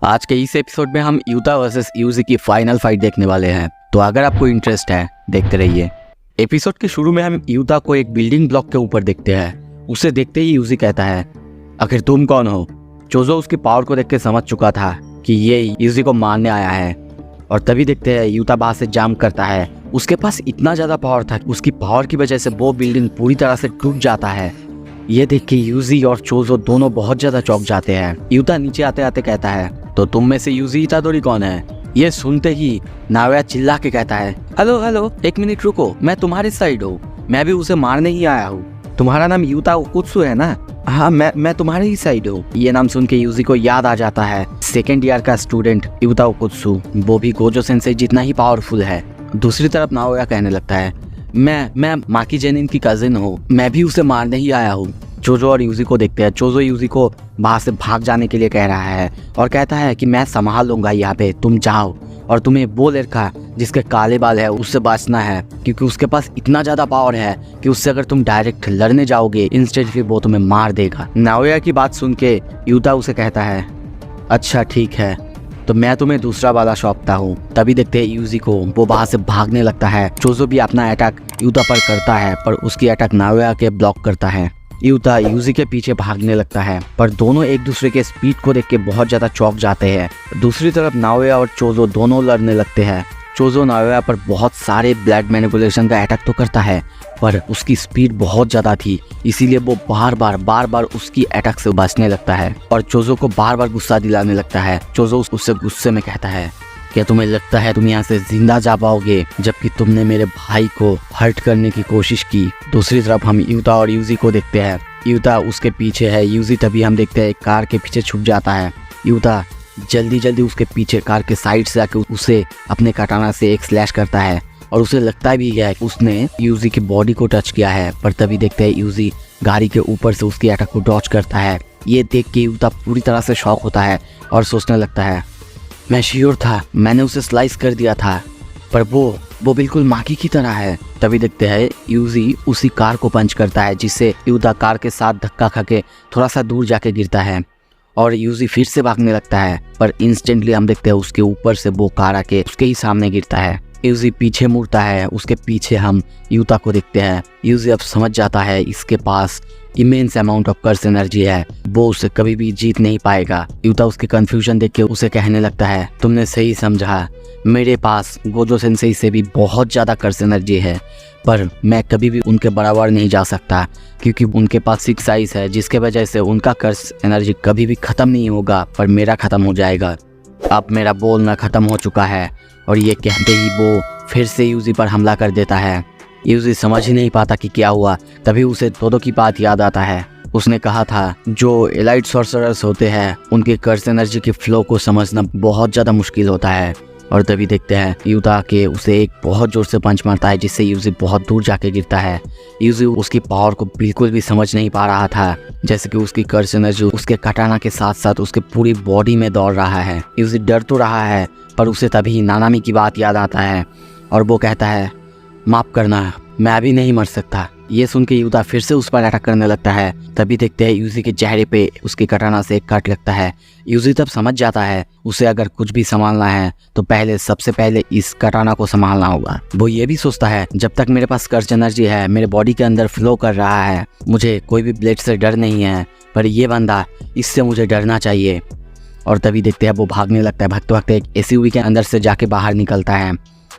आज के इस एपिसोड में हम यूता वर्सेस यूजी की फाइनल फाइट देखने वाले हैं, तो अगर आपको इंटरेस्ट है देखते रहिए। एपिसोड के शुरू में हम यूता को एक बिल्डिंग ब्लॉक के ऊपर देखते हैं। उसे देखते ही यूजी कहता है, आखिर तुम कौन हो? चोजो उसकी पावर को देख के समझ चुका था कि ये यूजी को मारने आया है, और तभी देखते हैं यूता बाहर से जाम करता है। उसके पास इतना ज्यादा पावर था, उसकी पावर की वजह से वो बिल्डिंग पूरी तरह से टूट जाता है। ये देख के यूजी और चोजो दोनों बहुत ज्यादा चौंक जाते हैं। यूता नीचे आते आते कहता है, तो तुम में से यूजी इतादोरी कौन है? ये सुनते ही नाओया चिल्ला के कहता है, हेलो हेलो, एक मिनट रुको, मैं तुम्हारी साइड हूँ, मैं भी उसे मारने ही आया हूँ। तुम्हारा नाम यूता ओकुत्सु है ना? हाँ, मैं तुम्हारे ही साइड हूँ। ये नाम सुन के यूजी को याद आ जाता है सेकेंड ईयर का स्टूडेंट यूता ओकुत्सु, वो भी गोजो सेंसेई जितना ही पावरफुल है। दूसरी तरफ नाओया कहने लगता है, मैं माकी जेनिन की कजिन हूँ, मैं भी उसे मारने ही आया हूँ। चोजो और यूजी को देखते हैं। चोजो यूजी को बाहर से भाग जाने के लिए कह रहा है और कहता है कि मैं संभाल लूंगा यहाँ पे, तुम जाओ, और तुम्हें वो लड़का जिसके काले बाल है उससे बचना है, क्योंकि उसके पास इतना ज्यादा पावर है कि उससे अगर तुम डायरेक्ट लड़ने जाओगे इंस्टेंटली वो तुम्हें मार देगा। नाओया की बात सुन के यूता उसे कहता है, अच्छा ठीक है, तो मैं तुम्हें दूसरा वाला सौंपता हूँ। तभी देखते हैं यूजी को वो बाहर से भागने लगता है। चोजो भी अपना अटैक यूता पर करता है, पर उसकी अटैक नाओया के ब्लॉक करता है। यूता यूजी के पीछे भागने लगता है, पर दोनों एक दूसरे के स्पीड को देख के बहुत ज्यादा चौंक जाते हैं। दूसरी तरफ नाओया और चोजो दोनों लड़ने लगते हैं। चोजो नाओया पर बहुत सारे ब्लड मैनिपुलेशन का अटैक तो करता है, पर उसकी स्पीड बहुत ज्यादा थी, इसीलिए वो बार बार उसकी अटैक से बचने लगता है और चोजो को बार बार गुस्सा दिलाने लगता है। चोजो उससे गुस्से में कहता है, क्या तुम्हें लगता है तुम यहाँ से जिंदा जा पाओगे, जबकि तुमने मेरे भाई को हर्ट करने की कोशिश की? दूसरी तरफ हम यूता और यूजी को देखते हैं। यूता उसके पीछे है, यूजी तभी हम देखते हैं एक कार के पीछे छुप जाता है। यूता जल्दी उसके पीछे कार के साइड से आके उसे अपने कटाना से एक स्लैश करता है, और उसे लगता भी है कि उसने यूजी की बॉडी को टच किया है, पर तभी देखते हैं यूजी गाड़ी के ऊपर से उसकी अटैक को डॉच करता है। ये देख के यूता पूरी तरह से शॉक होता है और सोचने लगता है, मैं श्योर था, मैंने उसे स्लाइस कर दिया था, पर वो बिल्कुल माकी की तरह है। तभी देखते हैं यूजी उसी कार को पंच करता है, जिससे यूता कार के साथ धक्का खा के थोड़ा सा दूर जाके गिरता है, और यूजी फिर से भागने लगता है, पर इंस्टेंटली हम देखते हैं उसके ऊपर से वो कार आके उसके ही सामने गिरता है। यूजी पीछे मुड़ता है, उसके पीछे हम यूता को देखते हैं। यूजी अब समझ जाता है इसके पास immense amount of curse energy है, वो उसे कभी भी जीत नहीं पाएगा। यूता उसके कंफ्यूजन देख के उसे कहने लगता है, तुमने सही समझा, मेरे पास गोजो सेंसेई से भी बहुत ज़्यादा कर्स एनर्जी है, पर मैं कभी भी उनके बराबर नहीं जा सकता, क्योंकि उनके पास 6 आइज है, जिसके वजह से उनका कर्स एनर्जी कभी भी ख़त्म नहीं होगा, पर मेरा ख़त्म हो जाएगा। अब मेरा बोलना ख़त्म हो चुका है। और ये कहते ही वो फिर से यूजी पर हमला कर देता है। यूजी समझ ही नहीं पाता कि क्या हुआ। तभी उसे तोदो की बात याद आता है। उसने कहा था जो एलाइट सॉर्सरर्स होते हैं उनके कर्स एनर्जी के फ्लो को समझना बहुत ज़्यादा मुश्किल होता है। और तभी देखते हैं यूता के उसे एक बहुत जोर से पंच मारता है, जिससे यूजी बहुत दूर जाके गिरता है। यूजी उसकी पावर को बिल्कुल भी समझ नहीं पा रहा था, जैसे कि उसकी कर्स एनर्जी उसके कटाना के साथ साथ उसके पूरी बॉडी में दौड़ रहा है। यूजी डर तो रहा है, पर उसे तभी नानामी की बात याद आता है, और वो कहता है, माफ़ करना, मैं अभी नहीं मर सकता। ये सुन के यूता फिर से उस पर अटैक करने लगता है। तभी देखते हैं यूजी के चेहरे पे उसके कटाना से एक कट लगता है। यूजी तब समझ जाता है उसे अगर कुछ भी संभालना है तो सबसे पहले इस कटाना को संभालना होगा। वो ये भी सोचता है, जब तक मेरे पास कर्स एनर्जी है, मेरे बॉडी के अंदर फ्लो कर रहा है, मुझे कोई भी ब्लेड से डर नहीं है, पर ये बंदा, इससे मुझे डरना चाहिए। और तभी देखते हैं वो भागने लगता है। भागते भागते एक एसयूवी के अंदर से जाके बाहर निकलता है।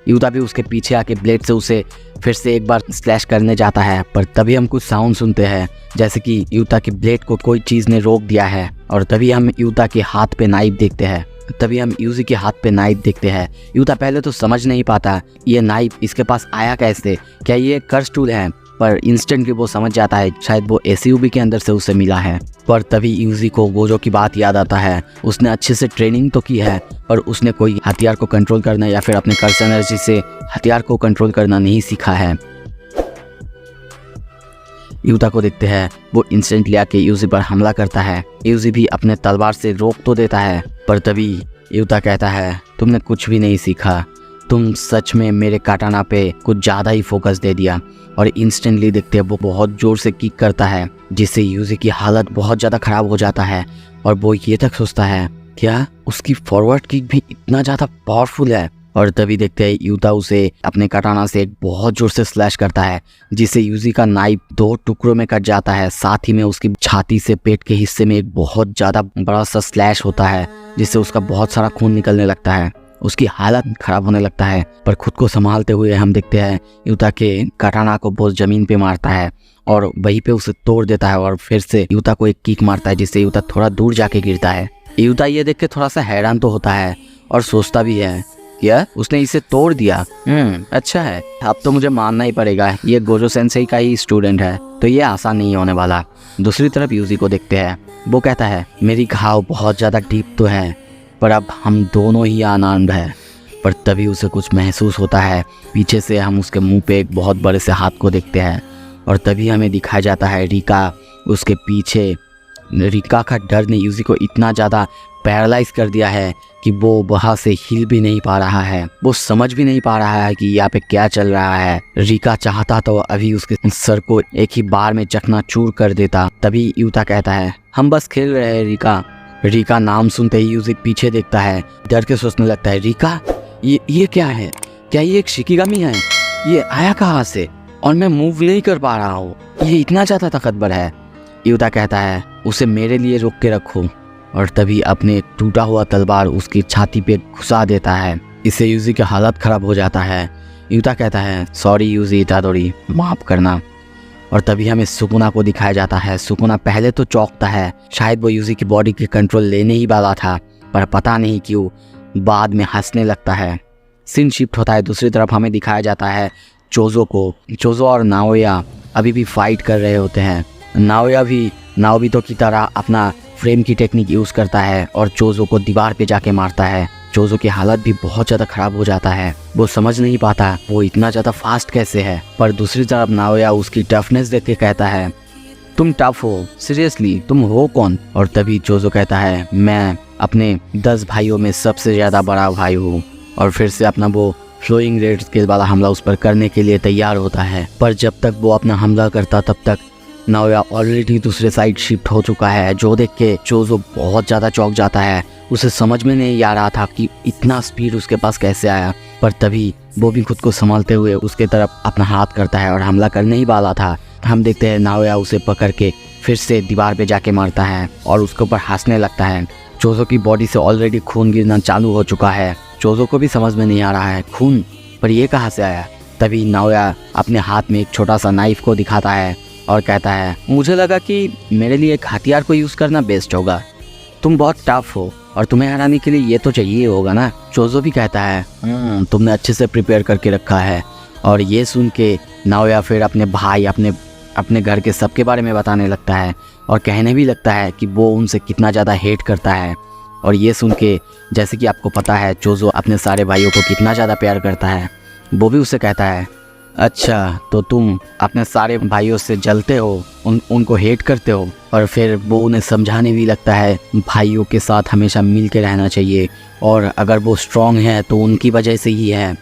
यूता भी उसके पीछे आके ब्लेड से उसे फिर से एक बार स्लैश करने जाता है, पर तभी हम कुछ साउंड सुनते हैं, जैसे कि यूता के ब्लेड को कोई चीज़ ने रोक दिया है। और तभी हम यूता के हाथ पे नाइफ देखते हैं। तभी हम यूजी के हाथ पे नाइफ देखते हैं। यूता पहले तो समझ नहीं पाता ये नाइफ इसके पास आया कैसे, क्या ये कर्स टूल है, पर इंस्टेंटली वो समझ जाता है शायद वो एसयूवी के अंदर से उसे मिला है। पर तभी यूजी को गोजो की बात याद आता है। उसने अच्छे से ट्रेनिंग तो की है, पर उसने कोई हथियार को कंट्रोल करना या फिर अपने कर्स एनर्जी से हथियार को कंट्रोल करना नहीं सीखा है। यूता को देखते हैं, वो इंस्टेंटली आके यूजी पर हमला करता है। यूजी भी अपने तलवार से रोक तो देता है, पर तभी यूता कहता है, तुमने कुछ भी नहीं सीखा, तुम सच में मेरे काटाना पे कुछ ज़्यादा ही फोकस दे दिया। और इंस्टेंटली देखते हैं वो बहुत ज़ोर से किक करता है, जिससे यूजी की हालत बहुत ज़्यादा ख़राब हो जाता है, और वो ये तक सोचता है क्या उसकी फॉरवर्ड किक भी इतना ज़्यादा पावरफुल है। और तभी देखते हैं यूता उसे अपने कटाना से एक बहुत जोर से स्लैश करता है, जिससे यूजी का नाइफ 2 टुकड़ों में कट जाता है। साथ ही में उसकी छाती से पेट के हिस्से में एक बहुत ज़्यादा बड़ा सा स्लैश होता है, जिससे उसका बहुत सारा खून निकलने लगता है। उसकी हालत खराब होने लगता है, पर खुद को संभालते हुए हम देखते हैं यूता के कटाना को बोस जमीन पे मारता है और वहीं पे उसे तोड़ देता है और फिर से यूता को एक किक मारता है, जिससे यूता थोड़ा दूर जाके गिरता है। यूता ये देख के थोड़ा सा हैरान तो होता है और सोचता भी है, क्या उसने इसे तोड़ दिया? अच्छा है, अब तो मुझे मानना ही पड़ेगा, ये गोजो सेंसेई का ही स्टूडेंट है, तो ये आसान नहीं होने वाला। दूसरी तरफ यूजी को देखते हैं, वो कहता है मेरी घाव बहुत ज़्यादा डीप तो है, पर अब हम दोनों ही अनआर्म्ड है। पर तभी उसे कुछ महसूस होता है। पीछे से हम उसके मुंह पे एक बहुत बड़े से हाथ को देखते हैं और तभी हमें दिखाया जाता है रिका उसके पीछे। रिका का डर ने यूजी को इतना ज़्यादा पैरालाइज कर दिया है कि वो वहाँ से हिल भी नहीं पा रहा है। वो समझ भी नहीं पा रहा है कि यहाँ पे क्या चल रहा है। रिका चाहता तो अभी उसके सर को एक ही बार में चकनाचूर कर देता। तभी यूता कहता है हम बस खेल रहे हैं रिका। रिका नाम सुनते ही यूजी पीछे देखता है, डर के सोचने लगता है रिका ये क्या है? क्या ये एक शिकिगामी है? ये आया कहाँ से? और मैं मूव नहीं कर पा रहा हूँ, ये इतना ज़्यादा ताकतवर है। यूता कहता है उसे मेरे लिए रोक के रखो और तभी अपने टूटा हुआ तलवार उसकी छाती पे घुसा देता है। इससे यूजी की हालत खराब हो जाता है। यूता कहता है सॉरी यूजी इतादोरी, माफ़ करना। और तभी हमें सुकुना को दिखाया जाता है। सुकुना पहले तो चौंकता है, शायद वो यूजी की बॉडी के कंट्रोल लेने ही वाला था, पर पता नहीं क्यों बाद में हंसने लगता है। सीन शिफ्ट होता है। दूसरी तरफ हमें दिखाया जाता है चोजो को। चोजो और नाओया अभी भी फाइट कर रहे होते हैं। नाओया भी नाओबितो की तरह अपना फ्रेम की टेक्निक यूज़ करता है और चोजो को दीवार पे जाके मारता है। चोजो की हालत भी बहुत ज़्यादा ख़राब हो जाता है। वो समझ नहीं पाता वो इतना ज़्यादा फास्ट कैसे है। पर दूसरी तरफ नाओया उसकी टफनेस देख के कहता है तुम टफ हो, सीरियसली तुम हो कौन? और तभी चोजो कहता है मैं अपने 10 भाइयों में सबसे ज़्यादा बड़ा भाई हूँ। और फिर से अपना वो फ्लोइंग रेड स्केल वाला हमला उस पर करने के लिए तैयार होता है। पर जब तक वो अपना हमला करता तब तक नाओया ऑलरेडी दूसरे साइड शिफ्ट हो चुका है, जो देख के चोजो बहुत ज़्यादा चौंक जाता है। उसे समझ में नहीं आ रहा था कि इतना स्पीड उसके पास कैसे आया। पर तभी वो भी खुद को संभालते हुए उसके तरफ अपना हाथ करता है और हमला करने ही वाला था। हम देखते हैं नाओया उसे पकड़ के फिर से दीवार पे जाके मारता है और उसके ऊपर हंसने लगता है। चोजो की बॉडी से ऑलरेडी खून गिरना चालू हो चुका है। चोजो को भी समझ में नहीं आ रहा है खून, पर ये कहाँ से आया। तभी नाओया अपने हाथ में एक छोटा सा नाइफ को दिखाता है और कहता है मुझे लगा कि मेरे लिए एक हथियार को यूज़ करना बेस्ट होगा। तुम बहुत टफ हो और तुम्हें हराने के लिए ये तो चाहिए होगा ना। चोजो भी कहता है तुमने अच्छे से प्रिपेयर करके रखा है। और ये सुन के नाओया फिर अपने भाई अपने घर के सबके बारे में बताने लगता है और कहने भी लगता है कि वो उनसे कितना ज़्यादा हेट करता है। और ये सुन के जैसे कि आपको पता है चोजो अपने सारे भाइयों को कितना ज़्यादा प्यार करता है। वो भी उससे कहता है अच्छा तो तुम अपने सारे भाइयों से जलते हो, उनको हेट करते हो। और फिर वो उन्हें समझाने भी लगता है भाइयों के साथ हमेशा मिल के रहना चाहिए और अगर वो स्ट्रॉन्ग है तो उनकी वजह से ही है।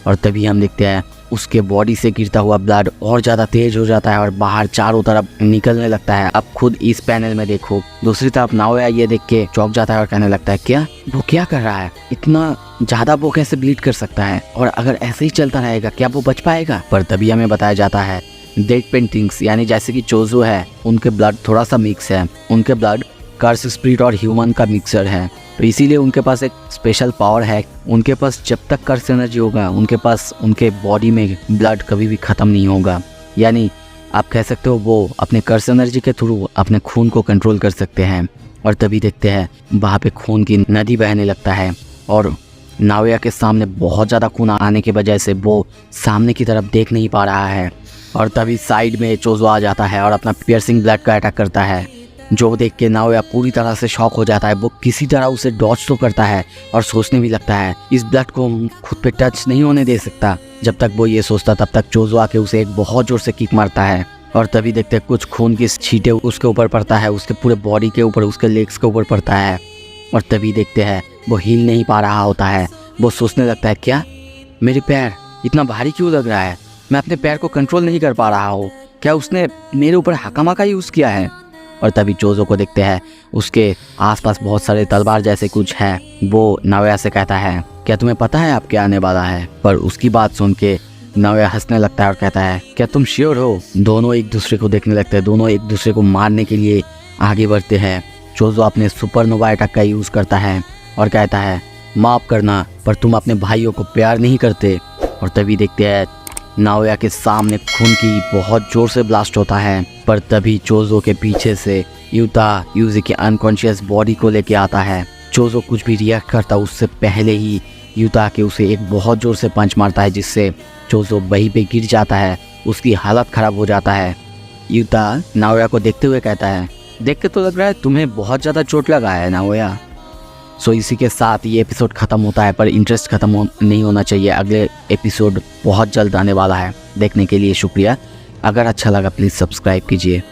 और तभी हम देखते हैं उसके बॉडी से गिरता हुआ ब्लड और ज़्यादा तेज हो जाता है और बाहर चारों तरफ निकलने लगता है। अब खुद इस पैनल में देखो। दूसरी तरफ नाओया ये देख के चौंक जाता है और कहने लगता है क्या वो क्या कर रहा है, इतना ज़्यादा वो कैसे ब्लीड कर सकता है और अगर ऐसे ही चलता रहेगा क्या वो बच पाएगा। पर तभी हमें बताया जाता है डेड पेंटिंग्स यानी जैसे कि चोजो है उनके ब्लड थोड़ा सा मिक्स है। उनके ब्लड कर्स स्पिरिट और ह्यूमन का मिक्सर है, तो इसीलिए उनके पास एक स्पेशल पावर है। उनके पास जब तक कर्स एनर्जी होगा उनके पास उनके बॉडी में ब्लड कभी भी ख़त्म नहीं होगा। यानी आप कह सकते हो वो अपने कर्स एनर्जी के थ्रू अपने खून को कंट्रोल कर सकते हैं। और तभी देखते हैं वहाँ पे खून की नदी बहने लगता है और नाओया के सामने बहुत ज़्यादा खून आने की वजह से वो सामने की तरफ देख नहीं पा रहा है। और तभी साइड में चोजो आ जाता है और अपना पियर्सिंग ब्लड का अटैक करता है, जो देख के नाओया पूरी तरह से शॉक हो जाता है। वो किसी तरह उसे डॉज तो करता है और सोचने भी लगता है इस ब्लड को खुद पे टच नहीं होने दे सकता। जब तक वो ये सोचता तब तक चोजो आके उसे एक बहुत जोर से किक मारता है और तभी देखते हैं कुछ खून की छींटे उसके ऊपर पड़ता है, उसके पूरे बॉडी के ऊपर, उसके लेग्स के ऊपर पड़ता है। और तभी देखते हैं वो हिल नहीं पा रहा होता है। वो सोचने लगता है क्या मेरे पैर इतना भारी क्यों लग रहा है, मैं अपने पैर को कंट्रोल नहीं कर पा रहा हूँ, क्या उसने मेरे ऊपर हकामा का यूज़ किया है। और तभी चोजो को देखते हैं उसके आसपास बहुत सारे तलवार जैसे कुछ है। वो नाओया से कहता है क्या तुम्हें पता है आप क्या आने वाला है? पर उसकी बात सुन के नाओया हंसने लगता है और कहता है क्या तुम श्योर हो? दोनों एक दूसरे को देखने लगते हैं, दोनों एक दूसरे को मारने के लिए आगे बढ़ते हैं। चोजो अपने सुपरनोवा अटैक का यूज़ करता है और कहता है माफ़ करना पर तुम अपने भाइयों को प्यार नहीं करते। और तभी देखते हैं नाओया के सामने खून की बहुत ज़ोर से ब्लास्ट होता है। पर तभी चोजो के पीछे से यूता यूजी की अनकॉन्शियस बॉडी को लेके आता है। चोजो कुछ भी रिएक्ट करता उससे पहले ही यूता के उसे एक बहुत ज़ोर से पंच मारता है, जिससे चोजो वहीं पे गिर जाता है, उसकी हालत ख़राब हो जाता है। यूता नाओया को देखते हुए कहता है देख के तो लग रहा है तुम्हें बहुत ज़्यादा चोट लगा है नाओया। सो इसी के साथ ये एपिसोड ख़त्म होता है, पर इंटरेस्ट नहीं होना चाहिए। अगले एपिसोड बहुत जल्द आने वाला है। देखने के लिए शुक्रिया। अगर अच्छा लगा प्लीज़ सब्सक्राइब कीजिए।